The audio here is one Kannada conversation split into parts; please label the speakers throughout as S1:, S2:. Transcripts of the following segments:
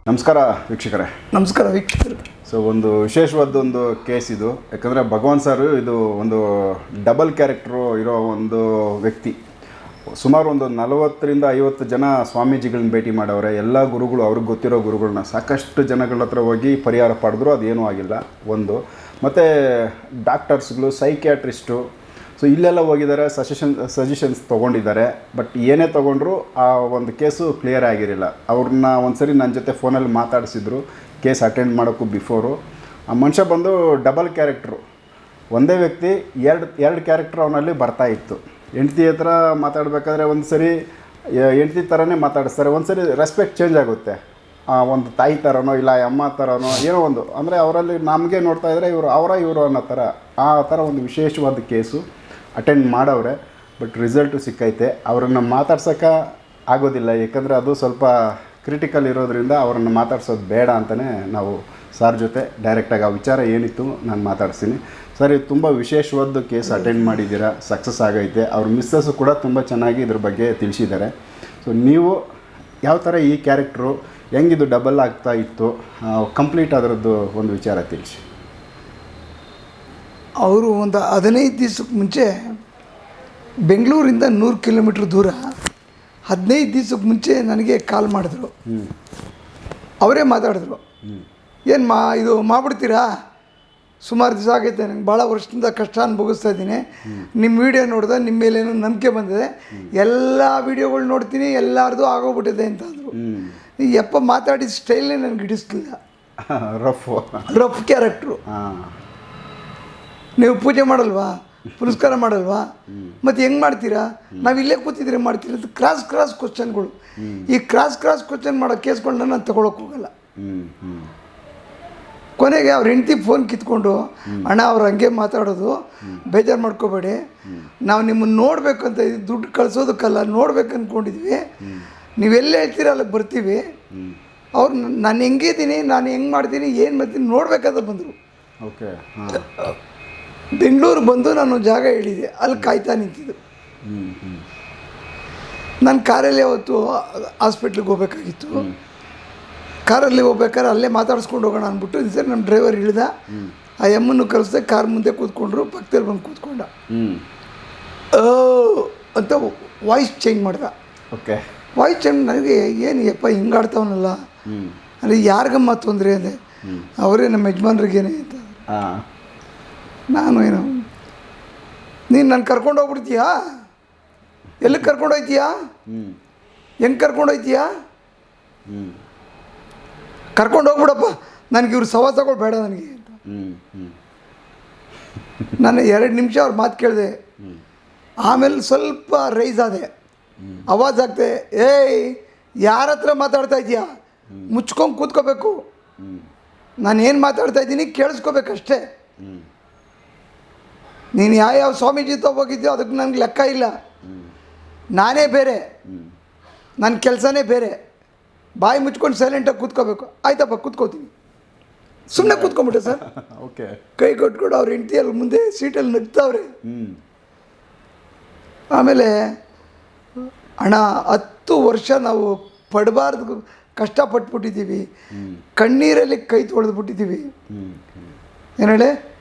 S1: ನಮಸ್ಕಾರ ವೀಕ್ಷಕರೇ.
S2: ನಮಸ್ಕಾರ ವೀಕ್ಷಕರು.
S1: ಸೊ ಒಂದು ವಿಶೇಷವಾದೊಂದು ಕೇಸ್ ಇದು. ಯಾಕಂದರೆ ಭಗವಾನ್ ಸರ್ ಇದು ಒಂದು ಡಬಲ್ ಕ್ಯಾರೆಕ್ಟ್ರು ಇರೋ ಒಂದು ವ್ಯಕ್ತಿ. ಸುಮಾರು ಒಂದು 40ರಿಂದ 50 ಜನ ಸ್ವಾಮೀಜಿಗಳನ್ನ ಭೇಟಿ ಮಾಡವ್ರೆ. ಎಲ್ಲ ಗುರುಗಳು ಅವ್ರಿಗೆ ಗೊತ್ತಿರೋ ಗುರುಗಳನ್ನ ಸಾಕಷ್ಟು ಜನಗಳ ಹತ್ರ ಹೋಗಿ ಪರಿಹಾರ ಪಡೆದ್ರು, ಅದೇನೂ ಆಗಿಲ್ಲ ಒಂದು. ಮತ್ತು ಡಾಕ್ಟರ್ಸ್ಗಳು, ಸೈಕ್ಯಾಟ್ರಿಸ್ಟು, ಸೊ ಇಲ್ಲೆಲ್ಲ ಹೋಗಿದ್ದಾರೆ, ಸಜೆಷನ್ಸ್ ತೊಗೊಂಡಿದ್ದಾರೆ. ಬಟ್ ಏನೇ ತೊಗೊಂಡ್ರು ಆ ಒಂದು ಕೇಸು ಕ್ಲಿಯರ್ ಆಗಿರಲಿಲ್ಲ. ಅವ್ರನ್ನ ಒಂದು ಸರಿ ನನ್ನ ಜೊತೆ ಫೋನಲ್ಲಿ ಮಾತಾಡಿಸಿದ್ರು ಕೇಸ್ ಅಟೆಂಡ್ ಮಾಡೋಕ್ಕೂ ಬಿಫೋರು. ಆ ಮನುಷ್ಯ ಬಂದು ಡಬಲ್ ಕ್ಯಾರೆಕ್ಟ್ರು, ಒಂದೇ ವ್ಯಕ್ತಿ ಎರಡು ಕ್ಯಾರೆಕ್ಟ್ರ್ ಅವನಲ್ಲಿ ಬರ್ತಾಯಿತ್ತು. ಹೆಂಡ್ತಿ ಹತ್ರ ಮಾತಾಡಬೇಕಾದ್ರೆ ಒಂದು ಸರಿ ಹೆಂಡ್ತಿ ಥರನೇ ಮಾತಾಡಿಸ್ತಾರೆ, ಒಂದು ಸರಿ ರೆಸ್ಪೆಕ್ಟ್ ಚೇಂಜ್ ಆಗುತ್ತೆ. ಒಂದು ತಾಯಿ ಥರನೋ ಇಲ್ಲ ಅಮ್ಮ ಥರನೋ ಏನೋ ಒಂದು, ಅಂದರೆ ಅವರಲ್ಲಿ ನಮಗೆ ನೋಡ್ತಾ ಇದ್ದರೆ ಇವರು ಅನ್ನೋ ಥರ, ಆ ಥರ ಒಂದು ವಿಶೇಷವಾದ ಕೇಸು ಅಟೆಂಡ್ ಮಾಡವ್ರೆ. ಬಟ್ ರಿಸಲ್ಟು ಸಿಕ್ಕೈತೆ. ಅವರನ್ನು ಮಾತಾಡ್ಸೋಕ್ಕೆ ಆಗೋದಿಲ್ಲ, ಯಾಕಂದರೆ ಅದು ಸ್ವಲ್ಪ ಕ್ರಿಟಿಕಲ್ ಇರೋದ್ರಿಂದ ಅವರನ್ನು ಮಾತಾಡ್ಸೋದು ಬೇಡ ಅಂತಲೇ ನಾವು ಸಾರ್ ಜೊತೆ ಡೈರೆಕ್ಟಾಗಿ ಆ ವಿಚಾರ ಏನಿತ್ತು ನಾನು ಮಾತಾಡ್ತೀನಿ. ಸರ್, ಇದು ತುಂಬ ವಿಶೇಷವಾದ ಕೇಸ್ ಅಟೆಂಡ್ ಮಾಡಿದ್ದೀರಾ, ಸಕ್ಸಸ್ ಆಗೈತೆ. ಅವ್ರ ಮಿಸ್ಸಸ್ಸು ಕೂಡ ತುಂಬ ಚೆನ್ನಾಗಿ ಇದ್ರ ಬಗ್ಗೆ ತಿಳಿಸಿದ್ದಾರೆ. ಸೊ ನೀವು ಯಾವ ಥರ ಈ ಕ್ಯಾರೆಕ್ಟ್ರು ಹೆಂಗಿದು ಡಬಲ್ ಆಗ್ತಾ ಇತ್ತು, ಕಂಪ್ಲೀಟ್ ಅದರದ್ದು ಒಂದು ವಿಚಾರ ತಿಳಿಸಿ.
S2: ಅವರು ಒಂದು 15 ದಿವ್ಸಕ್ಕೆ ಮುಂಚೆ ಬೆಂಗಳೂರಿಂದ 100 ಕಿಲೋಮೀಟ್ರ್ ದೂರ 15 ದಿವ್ಸಕ್ಕೆ ಮುಂಚೆ ನನಗೆ ಕಾಲ್ ಮಾಡಿದ್ರು. ಅವರೇ ಮಾತಾಡಿದ್ರು, ಏನು ಇದು ಮಾಡಿಬಿಡ್ತೀರಾ, ಸುಮಾರು ದಿವಸ ಆಗೈತೆ, ನನಗೆ ಭಾಳ ವರ್ಷದಿಂದ ಕಷ್ಟ ಅನುಭವಿಸ್ತಾ ಇದ್ದೀನಿ, ನಿಮ್ಮ ವೀಡಿಯೋ ನೋಡಿದೆ, ನಿಮ್ಮ ಮೇಲೇನೋ ನಂಬಿಕೆ ಬಂದಿದೆ, ಎಲ್ಲ ವೀಡಿಯೋಗಳು ನೋಡ್ತೀನಿ, ಎಲ್ಲರದು ಆಗೋಗ್ಬಿಟ್ಟಿದೆ ಅಂತ ಅಂದರು. ಈ ಯಪ್ಪ ಮಾತಾಡಿದ ಸ್ಟೈಲೇ ನನಗೆ ಹಿಡಿಸ್ಲಿಲ್ಲ. Rough character. ನೀವು ಪೂಜೆ ಮಾಡಲ್ವಾ, ಪುರಸ್ಕಾರ ಮಾಡಲ್ವಾ, ಮತ್ತು ಹೆಂಗೆ ಮಾಡ್ತೀರಾ, ನಾವು ಇಲ್ಲೇ ಕೂತಿದ್ರೆ ಮಾಡ್ತೀರಾ ಅಂತ ಕ್ರಾಸ್ ಕ್ವಶನ್ಗಳು. ಈ ಕ್ರಾಸ್ ಕ್ವಶನ್ ಮಾಡೋ ಕೇಸ್ಗಳನ್ನ ನಾನು ತಗೊಳಕ್ಕೆ ಹೋಗಲ್ಲ. ಕೊನೆಗೆ ಅವ್ರ ಹೆಂಡ್ತಿ ಫೋನ್ ಕಿತ್ಕೊಂಡು, ಅಣ್ಣ ಅವ್ರು ಹಂಗೆ ಮಾತಾಡೋದು, ಬೇಜಾರು ಮಾಡ್ಕೋಬೇಡಿ, ನಾವು ನಿಮ್ಮನ್ನು ನೋಡಬೇಕು ಅಂತ ದುಡ್ಡು ಕಳಿಸೋದಕ್ಕಲ್ಲ, ನೋಡ್ಬೇಕು ಅಂದ್ಕೊಂಡಿದ್ವಿ, ನೀವೆಲ್ಲ ಹೇಳ್ತೀರ ಅಲ್ಲಿಗೆ ಬರ್ತೀವಿ. ಅವ್ರು ನಾನು ಹೆಂಗಿದ್ದೀನಿ, ನಾನು ಹೆಂಗೆ ಮಾಡ್ತೀನಿ, ಏನು ಮಾಡ್ತೀನಿ ನೋಡ್ಬೇಕಂತ ಬಂದರು.
S1: ಓಕೆ.
S2: ಬೆಂಗಳೂರು ಬಂದು ನಾನು ಜಾಗ ಹೇಳಿದೆ, ಅಲ್ಲಿ ಕಾಯ್ತಾ ನಿಂತಿದ್ದು. ನಾನು ಕಾರಲ್ಲಿ ಅವತ್ತು ಹಾಸ್ಪಿಟ್ಲಿಗೆ ಹೋಗ್ಬೇಕಾಗಿತ್ತು. ಕಾರಲ್ಲಿ ಹೋಗ್ಬೇಕಾದ್ರೆ ಅಲ್ಲೇ ಮಾತಾಡಿಸ್ಕೊಂಡು ಹೋಗೋಣ ಅಂದ್ಬಿಟ್ಟು ಸರಿ ನಮ್ಮ ಡ್ರೈವರ್ ಇಳಿದ, ಆ ಎಮ್ಮನ್ನು ಕಳಿಸ್ದೆ, ಕಾರ್ ಮುಂದೆ ಕೂತ್ಕೊಂಡ್ರು, ಪಕ್ಕದಲ್ಲಿ ಬಂದು ಕೂತ್ಕೊಂಡ, ಅಂತ ವಾಯ್ಸ್ ಚೇಂಜ್ ಮಾಡ್ದ.
S1: ಓಕೆ.
S2: ವಾಯ್ಸ್ ಚೇಂಜ್ ನನಗೆ ಏನು ಯಪ್ಪ ಹಿಂಗಾಡ್ತಾವನಲ್ಲ, ಅಲ್ಲಿ ಯಾರಿಗಮ್ಮ ತೊಂದರೆ ಅಂದೆ. ಅವರೇ ನಮ್ಮ ಯಜಮಾನ್ರಿಗೇನೆ ಅಂತ. ನಾನು ಏನು, ನೀನು ನಾನು ಕರ್ಕೊಂಡು ಹೋಗ್ಬಿಡ್ತೀಯಾ, ಎಲ್ಲಿಗೆ ಕರ್ಕೊಂಡು ಹೋಗ್ತೀಯಾ, ಹೆಂಗೆ ಕರ್ಕೊಂಡು ಹೋಗ್ತೀಯಾ, ಕರ್ಕೊಂಡು ಹೋಗ್ಬಿಡಪ್ಪ, ನನಗೆ ಇವ್ರು ಸವಾಸಗಳು ಬೇಡ ನನಗೆ ಅಂತ. ನಾನು 2 ನಿಮಿಷ ಅವ್ರ ಮಾತು ಕೇಳಿದೆ. ಆಮೇಲೆ ಸ್ವಲ್ಪ ರೈಸ್ ಆದೆ, ಆವಾಜ್ ಆಗ್ತೆ, ಏಯ್ ಯಾರ ಹತ್ರ ಮಾತಾಡ್ತಾ ಇದೀಯಾ, ಮುಚ್ಕೊಂಡು ಕೂತ್ಕೋಬೇಕು, ನಾನು ಏನು ಮಾತಾಡ್ತಾ ಇದ್ದೀನಿ ಕೇಳಿಸ್ಕೋಬೇಕಷ್ಟೇ. ನೀನು ಯಾವ ಸ್ವಾಮೀಜಿ ಹೋಗಿದ್ಯೋ ಅದಕ್ಕೆ ನನಗೆ ಲೆಕ್ಕ ಇಲ್ಲ, ನಾನೇ ಬೇರೆ, ನನ್ನ ಕೆಲಸನೇ ಬೇರೆ, ಬಾಯಿ ಮುಚ್ಕೊಂಡು ಸೈಲೆಂಟಾಗಿ ಕೂತ್ಕೋಬೇಕು. ಆಯ್ತಪ್ಪ ಕೂತ್ಕೋತೀನಿ, ಸುಮ್ಮನೆ ಕೂತ್ಕೊಂಬಿಟ್ಟೆ ಸರ್.
S1: ಓಕೆ.
S2: ಕೈ ಕೊಟ್ಕೊಂಡು ಅವ್ರ ಹೆಂಡ್ತಿಯಲ್ಲಿ ಮುಂದೆ ಸೀಟಲ್ಲಿ ನಗ್ತಾವ್ರೆ. ಆಮೇಲೆ ಅಣ್ಣ 10 ವರ್ಷ ನಾವು ಪಡಬಾರ್ದು ಕಷ್ಟಪಟ್ಬಿಟ್ಟಿದ್ದೀವಿ, ಕಣ್ಣೀರಲ್ಲಿ ಕೈ ತೊಳೆದ್ಬಿಟ್ಟಿದ್ದೀವಿ. ಏನು ಹೇಳಿ,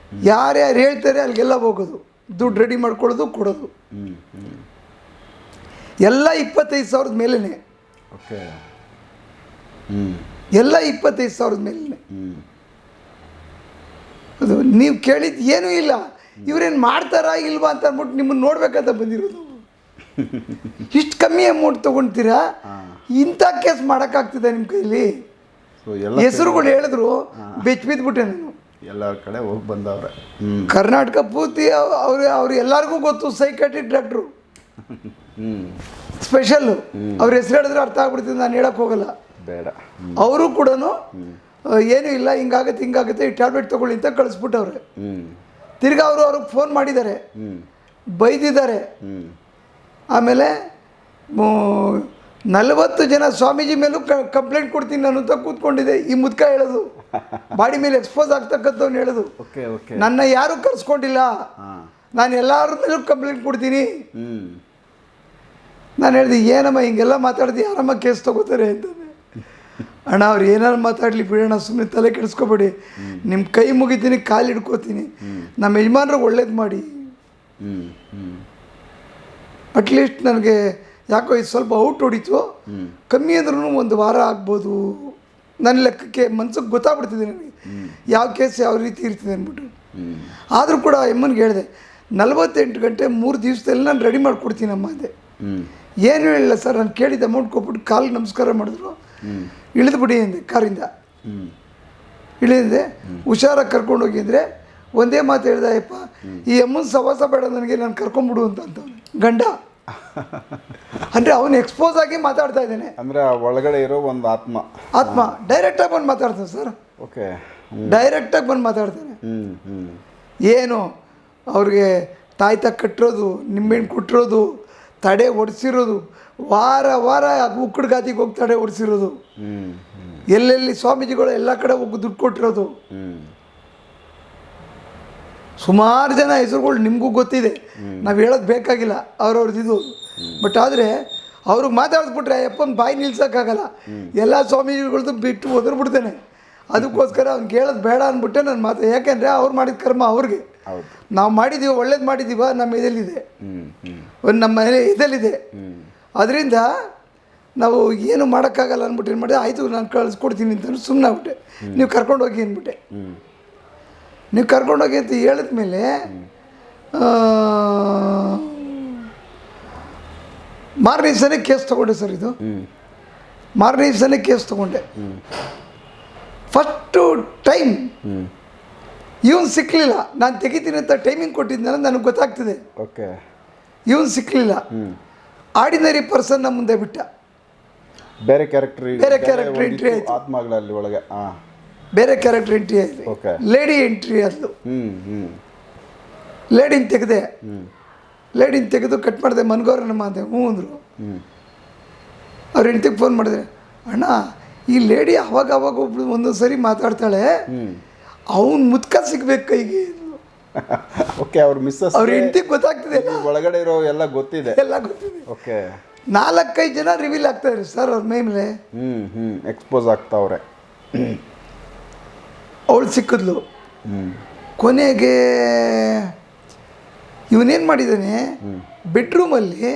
S2: ಯಾರ್ಯಾರು ಹೇಳ್ತಾರೆ ಅಲ್ಲಿಗೆಲ್ಲ ಹೋಗೋದು, ದುಡ್ಡು ರೆಡಿ ಮಾಡ್ಕೊಳ್ಳೋದು, ಕೊಡೋದು, ಎಲ್ಲ 25,000 ಮೇಲೇ.
S1: ಓಕೆ.
S2: ಎಲ್ಲ 25,000 ಮೇಲೇ. ಅದು ನೀವು ಕೇಳಿದ್ದು ಏನೂ ಇಲ್ಲ, ಇವರೇನು ಮಾಡ್ತಾರಾ ಇಲ್ವಾ ಅಂತ ಅಂದ್ಬಿಟ್ಟು ನಿಮ್ಮನ್ನು ನೋಡ್ಬೇಕಂತ ಬಂದಿರೋದು. ಇಷ್ಟು ಕಮ್ಮಿ ಅಮೌಂಟ್ ತೊಗೊಳ್ತೀರಾ, ಇಂಥ ಕೇಸ್ ಮಾಡೋಕ್ಕಾಗ್ತಿದೆ ನಿಮ್ಮ ಕೈಲಿ? ಹೆಸರುಗಳು ಹೇಳಿದ್ರು ಬೆಚ್ಚ ಬಿದ್ದುಬಿಟ್ಟೆ ನಾನು.
S1: ಎಲ್ಲ ಕಡೆ ಹೋಗಿ ಬಂದವ್ರೆ.
S2: ಕರ್ನಾಟಕ ಪೂರ್ತಿ ಅವ್ರು ಎಲ್ಲರಿಗೂ ಗೊತ್ತು, ಸೈಕಾಟ್ರಿಕ್ ಡಾಕ್ಟ್ರು ಸ್ಪೆಷಲ್ಲು. ಅವ್ರ ಹೆಸರು ಹೇಳಿದ್ರೆ ಅರ್ಥ ಆಗ್ಬಿಡ್ತಿದೆ, ನಾನು ಹೇಳಕ್ಕೆ ಹೋಗಲ್ಲ,
S1: ಬೇಡ. ಅವರು
S2: ಕೂಡ ಏನೂ ಇಲ್ಲ, ಹಿಂಗಾಗುತ್ತೆ, ಈ ಟ್ಯಾಬ್ಲೆಟ್ ತೊಗೊಳ್ಳಿ ಅಂತ ಕಳಿಸ್ಬಿಟ್ಟವ್ರೆ. ತಿರ್ಗಾ ಅವ್ರಿಗೆ ಫೋನ್ ಮಾಡಿದ್ದಾರೆ, ಬೈದಿದ್ದಾರೆ. ಆಮೇಲೆ 40 ಜನ ಸ್ವಾಮೀಜಿ ಮೇಲೂ ಕಂಪ್ಲೇಂಟ್ ಕೊಡ್ತೀನಿ ನಾನು ಅಂತ ಕೂತ್ಕೊಂಡಿದ್ದೆ. ಈ ಮುದ್ಕ ಹೇಳೋದು, ಬಾಡಿ ಮೇಲೆ ಎಕ್ಸ್ಪೋಸ್ ಆಗ್ತಕ್ಕಂಥವ್ನು ಹೇಳೋದು, ನನ್ನ ಯಾರೂ ಕರ್ಸ್ಕೊಂಡಿಲ್ಲ, ನಾನು ಎಲ್ಲರ ಮೇಲೂ ಕಂಪ್ಲೇಂಟ್ ಕೊಡ್ತೀನಿ. ನಾನು ಹೇಳಿದೆ, ಏನಮ್ಮ ಹಿಂಗೆಲ್ಲ ಮಾತಾಡ್ದು ಯಾರಮ್ಮ ಕೇಸ್ ತೊಗೋತಾರೆ ಅಂತಂದೆ. ಅಣ್ಣ ಅವ್ರು ಏನಾರು ಮಾತಾಡಲಿ ಬಿಡೋಣ, ಸುಮ್ಮನೆ ತಲೆ ಕೆಡಿಸ್ಕೊಬೇಡಿ, ನಿಮ್ಮ ಕೈ ಮುಗಿತೀನಿ, ಕಾಲು ಹಿಡ್ಕೋತೀನಿ, ನಮ್ಮ ಯಜಮಾನ್ರಿಗೆ ಒಳ್ಳೇದು ಮಾಡಿ. ಅಟ್ಲೀಸ್ಟ್ ನನಗೆ ಯಾಕೋ ಇದು ಸ್ವಲ್ಪ ಔಟ್ ಹೊಡಿತು, ಕಮ್ಮಿ ಅಂದ್ರೂ 1 ವಾರ ಆಗ್ಬೋದು. ನನ್ನ ಲೆಕ್ಕಕ್ಕೆ ಮನ್ಸಿಗೆ ಗೊತ್ತಾಗ್ಬಿಡ್ತಿದೆ ನನಗೆ ಯಾವ ಕೇಸ್ ಯಾವ ರೀತಿ ಇರ್ತಿದೆ ಅಂದ್ಬಿಟ್ಟು. ಆದರೂ ಕೂಡ ಎಮ್ಮನಿಗೆ ಹೇಳಿದೆ, 48 ಗಂಟೆ 3 ದಿವಸದಲ್ಲಿ ನಾನು ರೆಡಿ ಮಾಡಿಕೊಡ್ತೀನಮ್ಮ ಅಂದೆ. ಏನು ಹೇಳಿಲ್ಲ ಸರ್, ನಾನು ಕೇಳಿದ ಅಮೌಂಟ್ ಕೊಟ್ಬಿಟ್ಟು ಕಾಲಿಗೆ ನಮಸ್ಕಾರ ಮಾಡಿದ್ರು, ಇಳಿದ್ಬಿಡಿ ಅಂದೆ ಕಾರಿಂದ. ಇಳಿದೆ, ಹುಷಾರಾಗಿ ಕರ್ಕೊಂಡೋಗಿ ಅಂದರೆ ಒಂದೇ ಮಾತು ಹೇಳ್ದೆ, ಅಯ್ಯಪ್ಪ ಈ ಅಮ್ಮನ ಸವಾಸ ಬೇಡ ನನಗೆ, ನಾನು ಕರ್ಕೊಂಬಿಡು ಅಂತವನು ಗಂಡ. ಅಂದರೆ ಅವನು ಎಕ್ಸ್ಪೋಸ್ ಆಗಿ ಮಾತಾಡ್ತಾ ಇದ್ದಾನೆ.
S1: ಅಂದರೆ ಒಳಗಡೆ ಇರೋ ಒಂದು ಆತ್ಮ
S2: ಡೈರೆಕ್ಟಾಗಿ ಬಂದು ಮಾತಾಡ್ತಾನೆ ಸರ್.
S1: ಓಕೆ,
S2: ಡೈರೆಕ್ಟಾಗಿ ಬಂದು ಮಾತಾಡ್ತಾನೆ. ಏನು ಅವ್ರಿಗೆ ತಾಯ್ತ ಕಟ್ಟಿರೋದು, ನಿಂಬೆಹಣ್ಣು ಕೊಟ್ಟಿರೋದು, ತಡೆ ಒಡಿಸಿರೋದು, ವಾರ ವಾರ ಉಕ್ಕಡ್ಗಾತಿಗೆ ಹೋಗಿ ತಡೆ ಒಡಿಸಿರೋದು, ಎಲ್ಲೆಲ್ಲಿ ಸ್ವಾಮೀಜಿಗಳು ಎಲ್ಲ ಕಡೆ ಹೋಗಿ ದುಡ್ಡು ಕೊಟ್ಟಿರೋದು. ಸುಮಾರು ಜನ ಹೆಸರುಗಳು ನಿಮಗೂ ಗೊತ್ತಿದೆ, ನಾವು ಹೇಳೋದು ಬೇಕಾಗಿಲ್ಲ ಅವ್ರವ್ರದ್ದು. ಬಟ್ ಆದರೆ ಅವ್ರಿಗೆ ಮಾತಾಡಿಸ್ಬಿಟ್ರೆ ಅಪ್ಪನ ಬಾಯಿ ನಿಲ್ಸೋಕ್ಕಾಗಲ್ಲ. ಎಲ್ಲ ಸ್ವಾಮೀಜಿಗಳದ್ದು ಬಿಟ್ಟು ಒದರ್ಬಿಡ್ತೇನೆ. ಅದಕ್ಕೋಸ್ಕರ ಅವ್ನಿಗೆ ಹೇಳೋದು ಬೇಡ ಅಂದ್ಬಿಟ್ಟೆ ನಾನು ಯಾಕೆಂದರೆ ಅವ್ರು ಮಾಡಿದ ಕರ್ಮ ಅವ್ರಿಗೆ. ನಾವು ಮಾಡಿದ್ದೀವಿ, ಒಳ್ಳೇದು ಮಾಡಿದ್ದೀವ, ನಮ್ಮ ಇದಲ್ಲಿದೆ, ನಮ್ಮ ಇದಲ್ಲಿದೆ. ಅದರಿಂದ ನಾವು ಏನು ಮಾಡೋಕ್ಕಾಗಲ್ಲ ಅಂದ್ಬಿಟ್ಟು ಏನು ಮಾಡಿದೆ, ಆಯಿತು ನಾನು ಕಳಿಸ್ಕೊಡ್ತೀನಿ ಅಂತ ಸುಮ್ಮನೆ ಆಗ್ಬಿಟ್ಟೆ. ನೀವು ಕರ್ಕೊಂಡೋಗಿ ಅಂದ್ಬಿಟ್ಟೆ. ನೀವು ಕರ್ಕೊಂಡೋಗಿ ಅಂತ ಹೇಳಿದ ಮೇಲೆ ಮಾರನೇ ದಿವಸನೇ ಕೇಸ್ ತೊಗೊಂಡೆ ಸರ್. ಇದು ಮಾರನೇ ದಿವಸನೇ ಕೇಸ್ ತೊಗೊಂಡೆ. ಫಸ್ಟು ಟೈಮ್ ಇವನು ಸಿಕ್ಕಲಿಲ್ಲ. ನಾನು ತೆಗಿತೀನಿ ಅಂತ ಟೈಮಿಂಗ್ ಕೊಟ್ಟಿದ್ನಲ್ಲ, ನನಗೆ ಗೊತ್ತಾಗ್ತಿದೆ.
S1: ಓಕೆ,
S2: ಇವನು ಸಿಕ್ಕಲಿಲ್ಲ. ಆರ್ಡಿನರಿ ಪರ್ಸನ್ನ ಮುಂದೆ ಬಿಟ್ಟ. ಬೇರೆ ಕ್ಯಾರೆಕ್ಟರ್ ಎಂಟ್ರಿ ಆಯಿತು.
S1: ಆತ್ಮಗಳಲ್ಲಿ ಒಳಗೆ
S2: ಬೇರೆ ಕ್ಯಾರೆಕ್ಟರ್ ಎಂಟ್ರಿ ಆಯಿತು. ಲೇಡಿ ಎಂಟ್ರಿ ಆದ್ಲು. ಲೇಡಿನ ತೆಗೆದೆ. ಲೇಡಿನ ತೆಗೆದು ಕಟ್ ಮಾಡಿದೆ. ಮನ್ಗೌರನಮ್ಮ ಅಂದೆ. ಹ್ಞೂ ಅಂದರು. ಅವ್ರ ಹೆಂಡ್ತಿಗೆ ಫೋನ್ ಮಾಡಿದೆ, ಅಣ್ಣ ಈ ಲೇಡಿ ಅವಾಗ ಒಬ್ಳು ಒಂದೊಂದು ಸರಿ ಮಾತಾಡ್ತಾಳೆ, ಅವನು ಮುತ್ಕ ಸಿಗ್ಬೇಕು ಕೈಗೆ.
S1: ಓಕೆ, ಅವ್ರ ಮಿಸ್ಸಸ್
S2: ಅವ್ರ ಹೆಂಡ್ತಿಗೆ ಗೊತ್ತಾಗ್ತಿದೆ,
S1: ಒಳಗಡೆ ಇರೋ ಎಲ್ಲ ಗೊತ್ತಿದೆ. ಓಕೆ,
S2: 4-5 ಜನ ರಿವೀಲ್ ಆಗ್ತಾರೆ ಸರ್ ಅವ್ರ ಮೇಲೆ.
S1: ಎಕ್ಸ್ಪೋಸ್ ಆಗ್ತಾವ್ರೆ.
S2: ಅವಳು ಸಿಕ್ಕಿದ್ಲು. ಕೊನೆಗೆ ಇವನೇನು ಮಾಡಿದ್ದಾನೆ, ಬೆಡ್ರೂಮಲ್ಲಿ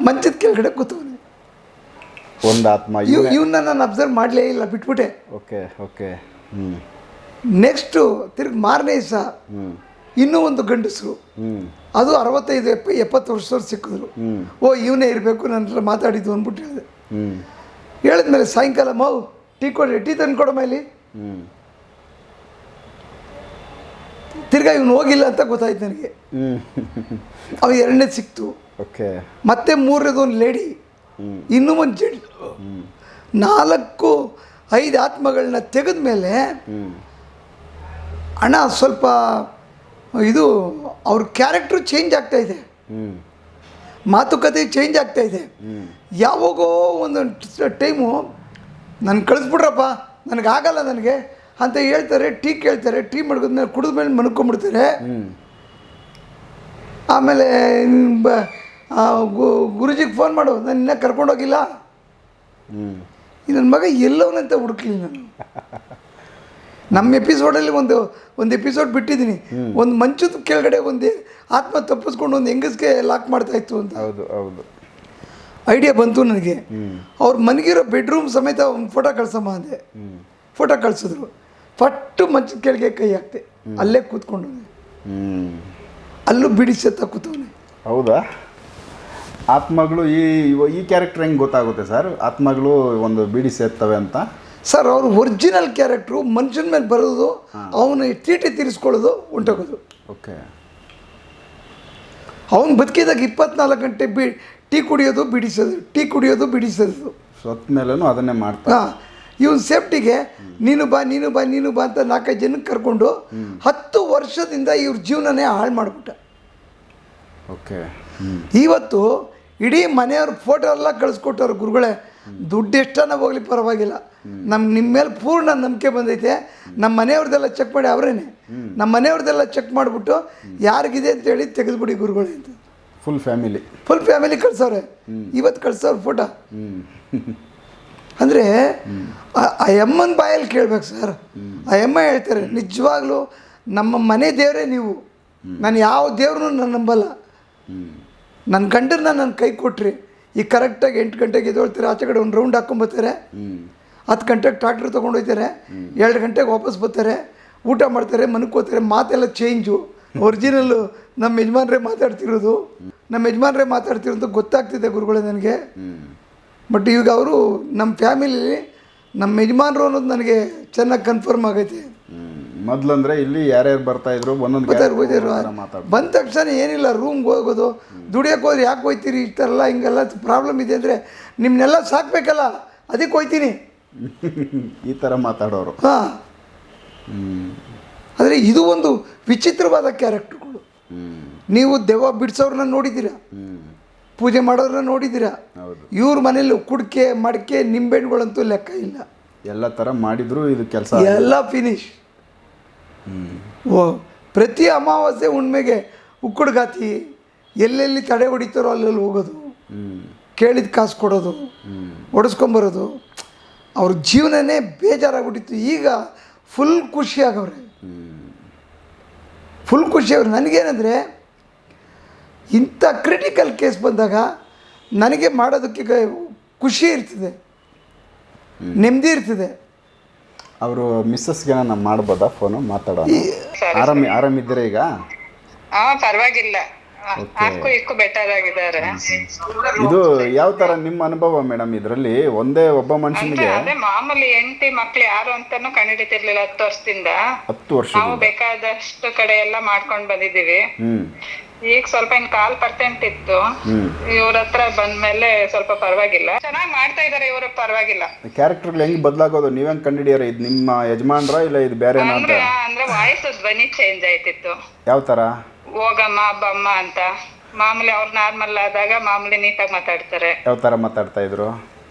S2: ಮಂಚದ ಕೆಳಗಡೆ ಕೂತವನೆ.
S1: ಒಂದು ಆತ್ಮ.
S2: ಇವನ್ನ ನಾನು ಅಬ್ಸರ್ವ್ ಮಾಡಲೇ ಇಲ್ಲ, ಬಿಟ್ಬಿಟ್ಟೆ.
S1: Okay okay.
S2: ನೆಕ್ಸ್ಟು ತಿರ್ಗಿ ಮಾರನೇ ದಿವಸ ಇನ್ನೂ ಒಂದು ಗಂಡಸರು, ಅದು 65-70 ವರ್ಷದವ್ರು ಸಿಕ್ಕಿದ್ರು. ಓ ಇವನೇ ಇರಬೇಕು, ನನ್ನ ಹತ್ರ ಮಾತಾಡಿದ್ದು ಅಂದ್ಬಿಟ್ಟು ಹೇಳಿದೆ. ಹೇಳಿದ್ಮೇಲೆ ಸಾಯಂಕಾಲ ಮಾವು ಟೀ ಕೊಡ್ರಿ, ಟೀ ತಂದು ಕೊಡಮ್ಮ ಇಲ್ಲಿ. ತಿರ್ಗಾ ಇವನು ಹೋಗಿಲ್ಲ ಅಂತ ಗೊತ್ತಾಯ್ತು ನನಗೆ. ಅವ 2ನೇ ಸಿಕ್ತು.
S1: ಓಕೆ,
S2: ಮತ್ತೆ 3ನೇದು ಒಂದು ಲೇಡಿ, ಇನ್ನೂ ಒಂದು ಜೆಂಟ್. 4-5 ಆತ್ಮಗಳನ್ನ ತೆಗೆದ ಮೇಲೆ ಅಣ್ಣ ಸ್ವಲ್ಪ ಇದು ಅವ್ರ ಕ್ಯಾರೆಕ್ಟ್ರು ಚೇಂಜ್ ಆಗ್ತಾ ಇದೆ, ಮಾತುಕತೆ ಚೇಂಜ್ ಆಗ್ತಾ ಇದೆ. ಯಾವಾಗೋ ಒಂದೊಂದು ಟೈಮು ನಾನು ಕಳಿಸ್ಬಿಡ್ರಪ್ಪ, ನನಗಾಗಲ್ಲ ನನಗೆ ಅಂತ ಹೇಳ್ತಾರೆ. ಟೀ ಕೇಳ್ತಾರೆ, ಟೀ ಮಡ್ಗಿದ್ಮೇಲೆ ಕುಡಿದ್ಮೇಲೆ ಮನ್ಕೊಂಡ್ಬಿಡ್ತಾರೆ. ಆಮೇಲೆ ಗುರುಜಿಗೆ ಫೋನ್ ಮಾಡು, ನಾನು ಇನ್ನೂ ಕರ್ಕೊಂಡೋಗಿಲ್ಲ. ನನ್ನ ಮಗ ಎಲ್ಲವನಂತ ಹುಡುಕ್ಲಿ ನಾನು. ನಮ್ಮ ಎಪಿಸೋಡಲ್ಲಿ ಒಂದು ಎಪಿಸೋಡ್ ಬಿಟ್ಟಿದ್ದೀನಿ, ಒಂದು ಮಂಚದ ಕೆಳಗಡೆ ಒಂದು ಆತ್ಮ ತಪ್ಪಿಸ್ಕೊಂಡು ಒಂದು ಹೆಂಗಸ್ಗೆ ಲಾಕ್ ಮಾಡ್ತಾಯಿತ್ತು ಅಂತ.
S1: ಹೌದು ಹೌದು,
S2: ಐಡಿಯಾ ಬಂತು ನನಗೆ. ಅವ್ರು ಮನಗಿರೋ ಬೆಡ್ರೂಮ್ ಸಮೇತ ಒಂದು ಫೋಟೋ ಕಳ್ಸಮ್ಮ ಅಂದೆ. ಫೋಟೋ ಕಳಿಸಿದ್ರು. ಫಟ್ಟು ಮಂಚದ ಕೆಳಗೆ ಕೈ ಹಾಕ್ತೆ, ಅಲ್ಲೇ ಕೂತ್ಕೊಂಡು ಅಲ್ಲೂ ಬಿಡಿಸತ್ತ ಕೂತವನೆ.
S1: ಹೌದಾ? ಆತ್ಮಗಳು ಈ ಕ್ಯಾರೆಕ್ಟರ್ ಹೆಂಗೆ ಗೊತ್ತಾಗುತ್ತೆ ಸರ್? ಆತ್ಮಗಳು ಒಂದು ಬಿಡಿ ಸೇರ್ತವೆ ಅಂತ.
S2: ಸರ್ ಅವ್ರು ಒರಿಜಿನಲ್ ಕ್ಯಾರೆಕ್ಟ್ರು ಮನುಷ್ಯನ ಮೇಲೆ ಬರೋದು, ಅವನು ತೀಟೆ ತೀರಿಸ್ಕೊಳ್ಳೋದು, ಹೊಂಟೋಗೋದು.
S1: ಓಕೆ,
S2: ಅವನು ಬದುಕಿದಾಗ 24 ಗಂಟೆ ಟೀ ಕುಡಿಯೋದು ಬಿಡಿಸೋದು, ಟೀ ಕುಡಿಯೋದು ಬಿಡಿಸೋದು.
S1: ಸತ್ ಮೇಲೂ ಅದನ್ನೇ ಮಾಡ್ತಾ.
S2: ಇವನು ಸೇಫ್ಟಿಗೆ ನೀನು ಬಾ ಅಂತ 4-5 ಜನಕ್ಕೆ ಕರ್ಕೊಂಡು 10 ವರ್ಷದಿಂದ ಇವ್ರ ಜೀವನನೇ ಹಾಳು ಮಾಡಿಬಿಟ್ಟ.
S1: ಓಕೆ,
S2: ಇವತ್ತು ಇಡೀ ಮನೆಯವ್ರ ಫೋಟೋ ಎಲ್ಲ ಕಳಿಸ್ಕೊಟ್ಟವ್ರು. ಗುರುಗಳೇ, ದುಡ್ಡು ಎಷ್ಟನ್ನ ಹೋಗ್ಲಿ ಪರವಾಗಿಲ್ಲ, ನಿಮ್ಮ ಮೇಲೆ ಪೂರ್ಣ ನಂಬಿಕೆ ಬಂದೈತೆ, ನಮ್ಮ ಮನೆಯವ್ರದ್ದೆಲ್ಲ ಚೆಕ್ ಮಾಡಿ ಅವರೇನೆ, ನಮ್ಮ ಮನೆಯವ್ರದ್ದೆಲ್ಲ ಚೆಕ್ ಮಾಡಿಬಿಟ್ಟು ಯಾರಿಗಿದೆ ಅಂತೇಳಿ ತೆಗೆದುಬಿಡಿ ಗುರುಗಳೇ ಅಂತ.
S1: ಫುಲ್ ಫ್ಯಾಮಿಲಿ
S2: ಕಳ್ಸವ್ರೆ. ಇವತ್ತು ಕಳ್ಸವ್ರ ಫೋಟೋ. ಅಂದರೆ ಆ ಅಮ್ಮನ ಬಾಯಲ್ಲಿ ಕೇಳ್ಬೇಕು ಸರ್. ಆ ಅಮ್ಮ ಹೇಳ್ತಾರೆ ನಿಜವಾಗ್ಲೂ ನಮ್ಮ ಮನೆ ದೇವರೇ ನೀವು, ನಾನು ಯಾವ ದೇವ್ರನ್ನೂ ನಾನು ನಂಬಲ್ಲ. ನನ್ನ ಗಂಡರನ್ನ ನನ್ನ ಕೈ ಕೊಟ್ರಿ, ಈಗ ಕರೆಕ್ಟಾಗಿ 8 ಗಂಟೆಗೆ ಎದ್ದೇಳ್ತಾರೆ, ಆಚೆ ಕಡೆ ಒಂದು ರೌಂಡ್ ಹಾಕ್ಕೊಂಬರ್ತಾರೆ, 10 ಗಂಟೆಗೆ ಟ್ರಾಕ್ಟ್ರ್ ತೊಗೊಂಡು ಹೋಗ್ತಾರೆ, 2 ಗಂಟೆಗೆ ವಾಪಸ್ ಬರ್ತಾರೆ, ಊಟ ಮಾಡ್ತಾರೆ, ಮನ್ಕೋತಾರೆ. ಮಾತೆಲ್ಲ ಚೇಂಜು. ಒರಿಜಿನಲ್ಲು ನಮ್ಮ ಯಜಮಾನ್ರೇ ಮಾತಾಡ್ತಿರೋದು, ನಮ್ಮ ಯಜಮಾನ್ರೇ ಮಾತಾಡ್ತಿರೋದು ಗೊತ್ತಾಗ್ತಿದೆ ಗುರುಗಳೇ ನನಗೆ. ಬಟ್ ಈಗ ಅವರು ನಮ್ಮ ಫ್ಯಾಮಿಲಿ ನಮ್ಮ ಯಜಮಾನ್ರು ಅನ್ನೋದು ನನಗೆ ಚೆನ್ನಾಗಿ ಕನ್ಫರ್ಮ್ ಆಗೈತೆ.
S1: ಮೊದಲಂದ್ರೆ ಇಲ್ಲಿ ಯಾರ್ಯಾರು ಬರ್ತಾಯಿದ್ರು ಒಂದೊಂದು
S2: ಬಂದ ತಕ್ಷಣ ಏನಿಲ್ಲ, ರೂಮ್ಗೆ ಹೋಗೋದು, ದುಡಿಯೋಕೆ ಹೋದ್ರೆ ಯಾಕೆ ಹೋಯ್ತೀರಿ ಇಷ್ಟೆಲ್ಲ ಹಿಂಗೆಲ್ಲ ಪ್ರಾಬ್ಲಮ್ ಇದೆ ಅಂದರೆ ನಿಮ್ಮನ್ನೆಲ್ಲ ಸಾಕಬೇಕಲ್ಲ ಅದಕ್ಕೆ ಹೋಯ್ತೀನಿ
S1: ಈ ಥರ ಮಾತಾಡೋರು.
S2: ಹಾಂ, ಆದರೆ ಇದು ಒಂದು ವಿಚಿತ್ರವಾದ ಕ್ಯಾರೆಕ್ಟರ್ಗಳು. ನೀವು ದೆವ್ವ ಬಿಡಿಸೋರನ್ನ ನೋಡಿದ್ದೀರಾ, ಪೂಜೆ ಮಾಡೋರನ್ನ ನೋಡಿದ್ದೀರಾ. ಇವ್ರ ಮನೇಲಿ ಕುಡಿಕೆ ಮಡಿಕೆ ನಿಂಬೆಹಣ್ಣುಗಳಂತೂ ಲೆಕ್ಕ ಇಲ್ಲ.
S1: ಎಲ್ಲ ಥರ ಮಾಡಿದ್ರು ಇದು ಕೆಲಸ
S2: ಎಲ್ಲ ಫಿನಿಶ್. ಓ ಪ್ರತಿ ಅಮಾವಾಸ್ಯೆ ಹುಣ್ಮೆಗೆ ಉಕ್ಕುಡ್ಗಾತಿ ಎಲ್ಲೆಲ್ಲಿ ತಡೆ ಹೊಡಿತಾರೋ ಅಲ್ಲೆಲ್ಲಿ ಹೋಗೋದು, ಕೇಳಿದ ಕಾಸು ಕೊಡೋದು, ಹೊಡೆಸ್ಕೊಂಬರೋದು. ಅವ್ರ ಜೀವನನೇ ಬೇಜಾರಾಗ್ಬಿಟ್ಟಿತ್ತು. ಈಗ ಫುಲ್ ಖುಷಿಯಾಗವ್ರೆ, ಫುಲ್ ಖುಷಿಯವ್ರು. ನನಗೇನೆಂದರೆ ಇಂಥ ಕ್ರಿಟಿಕಲ್ ಕೇಸ್ ಬಂದಾಗ ನನಗೆ ಮಾಡೋದಕ್ಕೆ ಖುಷಿ ಇರ್ತದೆ, ನೆಮ್ಮದಿ ಇರ್ತದೆ.
S1: ಅವರು ಮಿಸ್ಸಸ್ಗೆ ನಾನು ಮಾಡ್ಬೋದಾ ಫೋನು ಮಾತಾಡೋಣ? ಆರಾಮಿದ್ದೀರಾ ಈಗ?
S3: ಪರವಾಗಿಲ್ಲ, ಇಕ್ಕು ಬೆಟರ್ ಆಗಿದ್ದಾರೆ.
S1: ಇದು ಯಾವ ತರ ನಿಮ್ಮ ಅನುಭವ ಮೇಡಮ್? ಇದರಲ್ಲಿ ಒಂದೇ ಒಬ್ಬ ಮನುಷ್ಯನಿಗೆ
S3: ಅದೇ ಮಾಮೂಲಿ ಹೆಂಡತಿ ಮಕ್ಳು ಯಾರು ಅಂತಾನು ಕಂಡಿಡಿತಿರ್ಲಿಲ್ಲ 10 ವರ್ಷದಿಂದ.
S1: 10 ವರ್ಷ
S3: ನಾವು ಬೇಕಾದಷ್ಟು ಕಡೆ ಎಲ್ಲ ಮಾಡ್ಕೊಂಡ್ ಬಂದಿದೀವಿ. ಈಗ ಸ್ವಲ್ಪ ಇನ್ 1% ಇತ್ತು. ಇವ್ರ ಹತ್ರ ಬಂದ್ಮೇಲೆ ಸ್ವಲ್ಪ ಪರವಾಗಿಲ್ಲ, ಚೆನ್ನಾಗಿ ಮಾಡ್ತಾ ಇದಾರೆ ಇವರು, ಪರವಾಗಿಲ್ಲ.
S1: ಕ್ಯಾರೆಕ್ಟರ್ ಹೆಂಗ್ ಬದಲಾಗೋದು ನೀವ್ ಹೆಂಗ್ ಕಂಡಿಡಿಯಾರ? ಇದು ನಿಮ್ಮ ಯಜಮಾನ್ರ ಇಲ್ಲ ಇದು ಬೇರೆ?
S3: ಅಂದ್ರೆ ವಾಯ್ಸ್ ಧ್ವನಿ ಚೇಂಜ್ ಆಯ್ತಿತ್ತು.
S1: ಯಾವ ತರ?
S3: ಹೋಗಮ್ಮ ಬಮ್ಮ ಅಂತ. ಮಾಮೂಲಿ ಅವ್ರು ನಾರ್ಮಲ್ ಆದಾಗ ಮಾಮೂಲಿ ನೀಟಾಗಿ ಮಾತಾಡ್ತಾರೆ.
S1: ಯಾವ ತರ ಮಾತಾಡ್ತಾ ಇದ್ರು?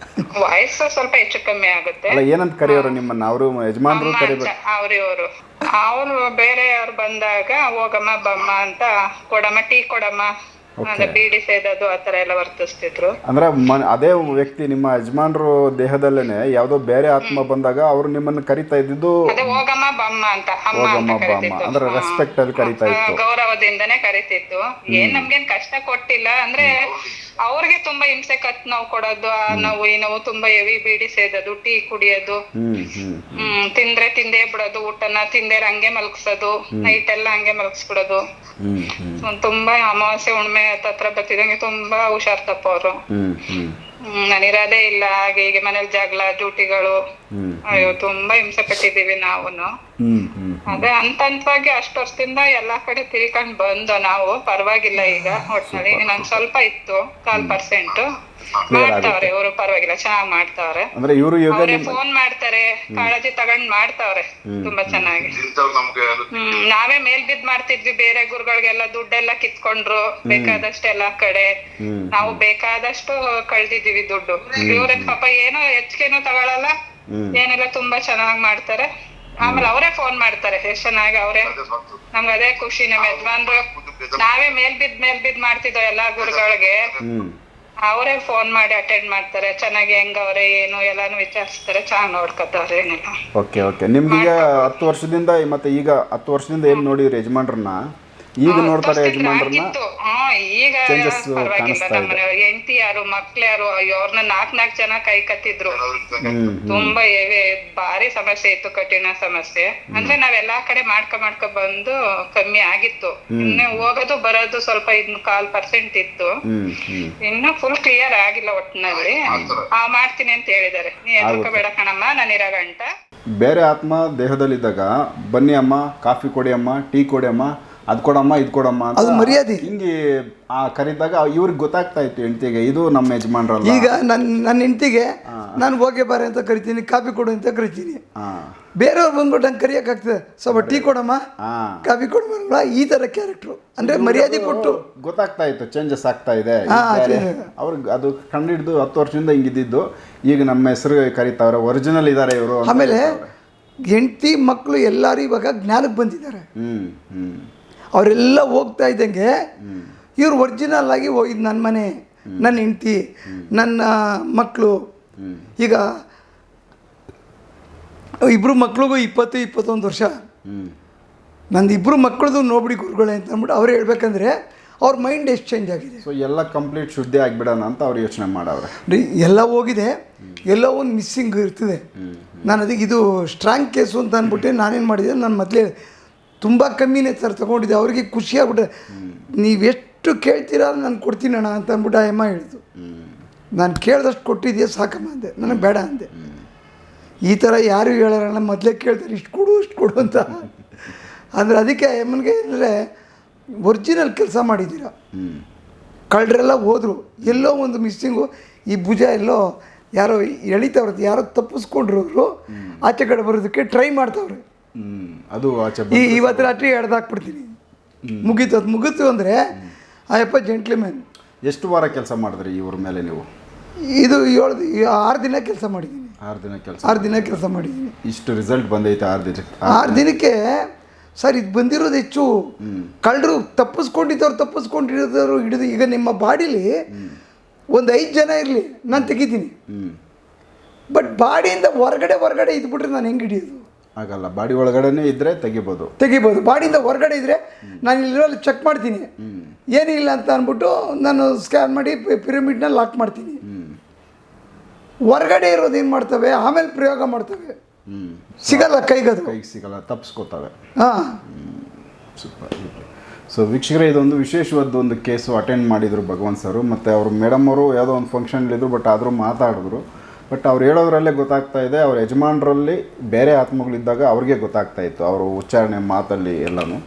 S3: ವಾಯ್ಸ್ ಸ್ವಲ್ಪ ಹೆಚ್ಚು ಕಮ್ಮಿ ಆಗುತ್ತೆ.
S1: ಅಲ್ಲ ಏನಂತ ಕರೆಯೋರು ನಿಮ್ಮನ್ನ? ಅವರು ಯಜಮಾನ್ರು ಕರಿಬೇಕು.
S3: ಅವ್ರು ಬೇರೆಯವ್ರು ಬಂದಾಗ ಹೋಗಮ್ಮ ಬಮ್ಮ ಅಂತ, ಕೊಡಮ್ಮ ಟೀ ಕೊಡಮ್ಮ, ಬೀಡಿ ಸೇದೋದು ಆತರ ಎಲ್ಲ ವರ್ತಿಸ್ತಿದ್ರು.
S1: ಅಂದ್ರೆ ಅದೇ ವ್ಯಕ್ತಿ ನಿಮ್ಮ ಯಜಮಾನ್ರು ದೇಹದಲ್ಲೇನೆ ಯಾವ್ದೋ ಬೇರೆ ಆತ್ಮ ಬಂದಾಗ ಅವ್ರು ನಿಮ್ಮನ್ನ ಕರಿತಾ ಇದ್ದಿದ್ದು
S3: ಹೋಗಮ್ಮ ಬಮ್ಮ ಅಂತ,
S1: ಹೋಗಮ್ಮ ಬಮ್ಮ ಅಂದ್ರೆ ರೆಸ್ಪೆಕ್ಟ್ ಅಲ್ಲಿ ಕರಿತಾ ಇತ್ತು,
S3: ಗೌರವದಿಂದನೇ ಕರಿತಿತ್ತು. ಏನ್ ನಮ್ಗೇನ್ ಕಷ್ಟ ಕೊಟ್ಟಿಲ್ಲ. ಅಂದ್ರೆ ಅವ್ರಿಗೆ ತುಂಬಾ ಹಿಂಸೆ ಕತ್ ನೋವು ಕೊಡೋದು, ಆ ನೋವು ಈ ನೋವು, ತುಂಬಾ ಹೆವಿ ಬೀಡಿ ಸೇದೋದು, ಟೀ ಕುಡಿಯೋದು, ತಿಂದ್ರೆ ತಿಂದೇ ಬಿಡೋದು, ಊಟನ ತಿಂದೇ ಹಂಗೆ ಮಲ್ಗ್ಸೋದು, ನೈಟ್ ಎಲ್ಲ ಹಂಗೆ ಮಲ್ಗಿಸ್ಬಿಡೋದು. ತುಂಬಾ ಅಮಾವಾಸ್ಯೆ ಹುಣ್ಮೆ ಹತ್ರ ಬರ್ತಿದಂಗೆ ತುಂಬಾ ಹುಷಾರ್ ತಪ್ಪವ್ರು. ನಾನಿರೋದೇ ಇಲ್ಲ, ಹಾಗೆ ಹೀಗೆ ಮನೇಲಿ ಜಗಳ ಡ್ಯೂಟಿಗಳು, ಅಯ್ಯೋ ತುಂಬಾ ಹಿಂಸೆ ಪಟ್ಟಿದೀವಿ ನಾವುನು. ಅದೇ ಹಂತವಾಗಿ 10 ವರ್ಷದಿಂದ ಎಲ್ಲಾ ಕಡೆ ತಿರ್ಕೊಂಡ್ ಬಂದು ನಾವು ಪರವಾಗಿಲ್ಲ. ಈಗ ಒಟ್ನಲ್ಲಿ ನಂಗೆ ಸ್ವಲ್ಪ ಇತ್ತು 1% ಮಾಡ್ತಾವ್ರೆ ಇವರು, ಪರವಾಗಿಲ್ಲ, ಚೆನ್ನಾಗ್ ಮಾಡ್ತಾವ್ರೆ.
S1: ಅಂದ್ರೆ ಇವರು
S3: ಫೋನ್ ಮಾಡ್ತಾರೆ, ಕಾಳಜಿ ತಗೊಂಡ್ ಮಾಡ್ತಾವ್ರೆ ತುಂಬಾ ಚೆನ್ನಾಗಿ. ನಾವೇ ಮೇಲ್ ಬಿದ್ ಮಾಡ್ತಿದ್ವಿ, ಬೇರೆ ಗುರುಗಳಿಗೆಲ್ಲ ದುಡ್ಡೆಲ್ಲ ಕಿತ್ಕೊಂಡ್ರು ಬೇಕಾದಷ್ಟು ಎಲ್ಲಾ ಕಡೆ. ನಾವು ಬೇಕಾದಷ್ಟು ಕಳ್ದಿದೀವಿ ದುಡ್ಡು. ಇವ್ರೆ ಪಾಪ ಏನೋ ಹೆಚ್ಚಿಗೆನೂ ತಗೊಳಲ್ಲ, ಏನೆಲ್ಲ ತುಂಬಾ ಚೆನ್ನಾಗ್ ಮಾಡ್ತಾರೆ. ಆಮೇಲೆ ಅವರೇ ಫೋನ್ ಮಾಡ್ತಾರೆ, ಎಷ್ಟ್ ಚೆನ್ನಾಗಿ ಅವ್ರೆ. ನಮ್ಗೆ ಅದೇ ಖುಷಿ. ನಮ್ಮ ಯಜಮಾನ್ರು ನಾವೇ ಮೇಲ್ ಬಿದ್ ಮಾಡ್ತಿದ್ದೋ ಎಲ್ಲಾ ಗುರುಗಳಿಗೆ, ಅವರೇ ಫೋನ್ ಮಾಡಿ ಅಟೆಂಡ್ ಮಾಡ್ತಾರೆ. ಚೆನ್ನಾಗಿ ಹೆಂಗವ್ರೆ ಏನು ಎಲ್ಲಾನು ವಿಚಾರಿಸ್ತಾರೆ, ಚೆನ್ನಾಗಿ ನೋಡ್ಕೊತಾವ್ರೆ. ಏನಿಲ್ಲ.
S1: ಓಕೆ ನಿಮ್ಗೆ 10 ವರ್ಷದಿಂದ ಮತ್ತೆ ಈಗ 10 ವರ್ಷದಿಂದ ಏನ್ ನೋಡಿದ್ರಿ ಯಜಮಾನ್ರನ್ನ? ಈಗ ನೋಡ್ತಾರೆ ಯಜಮಾನ್ರನ್ನ?
S3: ಈಗ ಪರವಾಗಿಲ್ಲ. ನಮ್ಮ ಹೆಂಡತಿ ಯಾರು ಮಕ್ಳು ಯಾರು ಅವ್ರನ್ನ 4 ಜನ ಕೈ ಕತ್ತಿದ್ರು. ತುಂಬಾ ಭಾರಿ ಸಮಸ್ಯೆ ಇತ್ತು, ಕಠಿಣ ಸಮಸ್ಯೆ. ಅಂದ್ರೆ ನಾವೆಲ್ಲಾ ಕಡೆ ಮಾಡ್ಕೊ ಬಂದು ಕಮ್ಮಿ ಆಗಿತ್ತು. ಇನ್ನು ಹೋಗೋದು ಬರೋದು ಸ್ವಲ್ಪ 1% ಇತ್ತು. ಇನ್ನು ಫುಲ್ ಕ್ಲಿಯರ್ ಆಗಿಲ್ಲ ಒಟ್ಟಿನಲ್ಲಿ. ಮಾಡ್ತೀನಿ ಅಂತ ಹೇಳಿದಾರೆ. ನೀ ಎದ್ಕೋಬೇಡ ಕಣಮ್ಮ, ನಾನಿರೋ ಗಂಟ.
S1: ಬೇರೆ ಆತ್ಮ ದೇಹದಲ್ಲಿದ್ದಾಗ ಬನ್ನಿ ಅಮ್ಮ, ಕಾಫಿ ಕೊಡಿ ಅಮ್ಮ, ಟೀ ಕೊಡಿ ಅಮ್ಮ, ಅದ್ ಕೊಡಮ್ಮ ಇದ್ ಕೊಡಮ್ಮ ಅಂತ
S2: ಅದು ಮರ್ಯಾದೆ.
S1: ಹಿಂಗೆ ಕರೀದಾಗ ಇವ್ರಿಗೆ ಗೊತ್ತಾಗ್ತಾ ಇತ್ತು ಹೆಂಡತಿಗೆ ಇದು ನಮ್ಮ ಯಜಮಾನ್ರಲ್ಲ.
S2: ಈಗ ನನ್ನ ಹೆಂಡತಿಗೆ ನಾನು ಹೋಗಿ ಬಾರೆ ಅಂತ ಕರಿತೀನಿ, ಕಾಫಿ ಕೊಡು ಅಂತ ಕರಿತೀನಿ. ಬೇರೆಯವ್ರು ಬಂದ್ಬಿಟ್ಟು ಹಂಗೆ ಕರಿಯೋಕ್ಕಾಗ್ತದೆ? ಸ್ವಲ್ಪ ಟೀ ಕೊಡಮ್ಮ, ಕಾಫಿ ಕೊಡಮ್ಮ, ಈ ಥರ ಕ್ಯಾರೆಕ್ಟ್ರು. ಅಂದರೆ ಮರ್ಯಾದೆ ಕೊಟ್ಟು
S1: ಗೊತ್ತಾಗ್ತಾ ಇತ್ತು ಚೇಂಜಸ್ ಆಗ್ತಾ ಇದೆ. ಅವ್ರಿಗೆ ಅದು ಕಂಡಿಡ್ದು 10 ವರ್ಷದಿಂದ ಹಿಂಗಿದ್ದು ಈಗ ನಮ್ಮ ಹೆಸರು ಕರೀತಾವ್ರೆ, ಒರಿಜಿನಲ್ ಇದ್ದಾರೆ ಇವರು.
S2: ಆಮೇಲೆ ಹೆಂಡತಿ ಮಕ್ಕಳು ಎಲ್ಲರೂ ಇವಾಗ ಜ್ಞಾನಕ್ಕೆ ಬಂದಿದ್ದಾರೆ. ಅವರೆಲ್ಲ ಹೋಗ್ತಾ ಇದ್ದಂಗೆ ಇವ್ರು ಒರಿಜಿನಲ್ ಆಗಿ ಇದು ನನ್ನ ಮನೆ, ನನ್ನ ಹೆಂಡತಿ, ನನ್ನ ಮಕ್ಕಳು. ಈಗ ಇಬ್ಬರು ಮಕ್ಳಿಗೂ 20-21 ವರ್ಷ.
S1: ಹ್ಞೂ
S2: ನಂದು ಇಬ್ಬರು ಮಕ್ಕಳದು ನೋಡ್ಬಿಡಿ ಗುರುಗಳೇ ಅಂತ ಅಂದ್ಬಿಟ್ಟು ಅವ್ರು ಹೇಳ್ಬೇಕಂದ್ರೆ ಅವ್ರ ಮೈಂಡ್ ಎಷ್ಟು ಚೇಂಜ್ ಆಗಿದೆ.
S1: ಸೊ ಎಲ್ಲ ಕಂಪ್ಲೀಟ್ ಶುದ್ಧಿ ಆಗಿಬಿಡೋಣ ಅಂತ ಅವ್ರು ಯೋಚನೆ ಮಾಡವ್ರೆ.
S2: ಎಲ್ಲ ಹೋಗಿದೆ, ಎಲ್ಲೋ ಒಂದು ಮಿಸ್ಸಿಂಗ್ ಇರ್ತದೆ. ನಾನು ಅದಕ್ಕೆ ಇದು ಸ್ಟ್ರಾಂಗ್ ಕೇಸು ಅಂತ ಅಂದ್ಬಿಟ್ಟೆ ನಾನೇನು ಮಾಡಿದೆ, ನಾನು ಮೊದಲೇ ತುಂಬ ಕಮ್ಮಿನೇ ಸರ್ ತೊಗೊಂಡಿದ್ದೆ. ಅವ್ರಿಗೆ ಖುಷಿ ಆಗ್ಬಿಟ್ಟೆ, ನೀವೆಷ್ಟು ಕೇಳ್ತೀರಾ ನಾನು ಕೊಡ್ತೀನಿ ಅಣ್ಣ ಅಂತ ಅಂದ್ಬಿಟ್ಟು ಆ ಅಮ್ಮ ಹೇಳಿತು. ನಾನು ಕೇಳಿದಷ್ಟು ಕೊಟ್ಟಿದ್ಯಾ ಸಾಕಮ್ಮ ಅಂದೆ, ನನಗೆ ಬೇಡ ಅಂದೆ. ಈ ಥರ ಯಾರು ಹೇಳೋಣ ಮೊದಲೇ ಕೇಳ್ತಾರೆ ಇಷ್ಟು ಕೊಡು ಅಂತ. ಅಂದರೆ ಅದಕ್ಕೆ ಅಮ್ಮನಿಗೆ ಅಂದರೆ ಒರಿಜಿನಲ್ ಕೆಲಸ ಮಾಡಿದ್ದೀರಾ. ಕಳ್ಳರೆಲ್ಲ ಹೋದರು, ಎಲ್ಲೋ ಒಂದು ಮಿಸ್ಸಿಂಗು, ಈ ಭುಜ ಎಲ್ಲೋ ಯಾರೋ ಎಳಿತಾವ್ರದ್ದು, ಯಾರೋ ತಪ್ಪಿಸ್ಕೊಂಡ್ರು ಅವರು ಆಚೆ ಕಡೆ ಬರೋದಕ್ಕೆ ಟ್ರೈ ಮಾಡ್ತಾವ್ರೆ.
S1: ಅದು ಆಚೆ
S2: ಇವತ್ತು ರಾತ್ರಿ ಎಡ್ದಾಕ್ಬಿಡ್ತೀನಿ, ಮುಗೀತು ಅಂದರೆ ಆಯಪ್ಪ ಜೆಂಟ್ಲಿಮ್ಯಾನ್.
S1: ಎಷ್ಟು ವಾರ ಕೆಲಸ ಮಾಡಿದ್ರಿ ಇವ್ರ ಮೇಲೆ ನೀವು?
S2: ಇದು 6 ದಿನ ಕೆಲಸ ಮಾಡಿದ್ದೀನಿ. 6 ದಿನ ಕೆಲಸ ಮಾಡಿದ್ದೀನಿ.
S1: ಇಷ್ಟು ರಿಸಲ್ಟ್ ಬಂದೈತೆ
S2: 6 ದಿನಕ್ಕೆ ಸರ್. ಇದು ಬಂದಿರೋದು ಹೆಚ್ಚು. ಕಳ್ಳರು ತಪ್ಪಿಸ್ಕೊಂಡಿರೋರು ಹಿಡಿದು ಈಗ ನಿಮ್ಮ ಬಾಡಿಲಿ ಒಂದು 5 ಜನ ಇರಲಿ ನಾನು ತೆಗಿತೀನಿ, ಬಟ್ ಬಾಡಿಯಿಂದ ಹೊರಗಡೆ ಇದ್ಬಿಟ್ರೆ ನಾನು ಹೆಂಗೆ ಹಿಡಿಯೋದು?
S1: ಆಗಲ್ಲ. ಬಾಡಿ ಒಳಗಡೆನೇ ಇದ್ದರೆ ತೆಗಿಬೋದು.
S2: ಬಾಡಿಯಿಂದ ಹೊರಗಡೆ ಇದ್ದರೆ ನಾನು ಇಲ್ಲಿರೋಲ್ಲಿ ಚೆಕ್ ಮಾಡ್ತೀನಿ, ಏನಿಲ್ಲ ಅಂತ ಅಂದ್ಬಿಟ್ಟು ನಾನು ಸ್ಕ್ಯಾನ್ ಮಾಡಿ ಪಿರಮಿಡ್ನ ಲಾಕ್ ಮಾಡ್ತೀನಿ. ಹೊರಗಡೆ ಇರೋದು ಏನು ಮಾಡ್ತವೆ, ಆಮೇಲೆ ಪ್ರಯೋಗ ಮಾಡ್ತವೆ, ಸಿಗಲ್ಲ ಕೈಗೆ
S1: ಸಿಗಲ್ಲ, ತಪ್ಪಿಸ್ಕೋತವೆ.
S2: ಹಾಂ,
S1: ಸೂಪರ್. ಸೊ ವೀಕ್ಷಕರೇ, ಇದೊಂದು ವಿಶೇಷವಾದ ಒಂದು ಕೇಸು ಅಟೆಂಡ್ ಮಾಡಿದರು ಭಗವಂತ್ ಸರು. ಮತ್ತು ಅವರು ಮೇಡಮ್ ಅವರು ಯಾವುದೋ ಒಂದು ಫಂಕ್ಷನ್ಲಿದ್ದರು, ಬಟ್ ಆದರೂ ಮಾತಾಡಿದ್ರು. ಬಟ್ ಅವ್ರು ಹೇಳೋದ್ರಲ್ಲೇ ಗೊತ್ತಾಗ್ತಾ ಇದೆ, ಅವ್ರ ಯಜಮಾನರಲ್ಲಿ ಬೇರೆ ಆತ್ಮಗಳಿದ್ದಾಗ ಅವ್ರಿಗೆ ಗೊತ್ತಾಗ್ತಾ ಇತ್ತು, ಅವರು ಉಚ್ಚಾರಣೆ ಮಾತಲ್ಲಿ ಎಲ್ಲನೂ.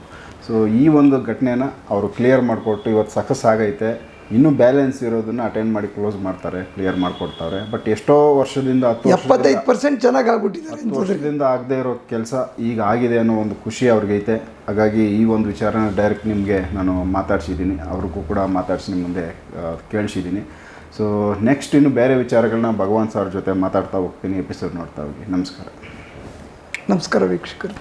S1: ಸೊ ಈ ಒಂದು ಘಟನೆನ ಅವರು ಕ್ಲಿಯರ್ ಮಾಡಿಕೊಟ್ಟು ಇವತ್ತು ಸಕ್ಸಸ್ ಆಗೈತೆ. ಇನ್ನೂ ಬ್ಯಾಲೆನ್ಸ್ ಇರೋದನ್ನು ಅಟೆಂಡ್ ಮಾಡಿ ಕ್ಲೋಸ್ ಮಾಡ್ತಾರೆ, ಕ್ಲಿಯರ್ ಮಾಡಿಕೊಡ್ತಾರೆ. ಬಟ್ ಎಷ್ಟೋ ವರ್ಷದಿಂದ
S2: 75% ಚೆನ್ನಾಗಿ ಆಗ್ಬಿಟ್ಟಿದ್ದಾರೆ.
S1: 10 ವರ್ಷದಿಂದ ಆಗದೆ ಇರೋ ಕೆಲಸ ಈಗ ಆಗಿದೆ ಅನ್ನೋ ಒಂದು ಖುಷಿ ಅವ್ರಿಗೈತೆ. ಹಾಗಾಗಿ ಈ ಒಂದು ವಿಚಾರನ ಡೈರೆಕ್ಟ್ ನಿಮಗೆ ನಾನು ಮಾತಾಡ್ಸಿದ್ದೀನಿ, ಅವ್ರಿಗೂ ಕೂಡ ಮಾತಾಡಿಸಿ ನಿಮ್ಮ ಮುಂದೆ ಕೇಳಿಸಿದ್ದೀನಿ. ಸೊ ನೆಕ್ಸ್ಟ್ ಇನ್ನು ಬೇರೆ ವಿಚಾರಗಳನ್ನ ಭಗವಾನ್ ಸರ್ ಜೊತೆ ಮಾತಾಡ್ತಾ ಹೋಗ್ತೀನಿ. ಎಪಿಸೋಡ್ ನೋಡ್ತಾ ಹೋಗಿ. ನಮಸ್ಕಾರ
S2: ವೀಕ್ಷಕರು.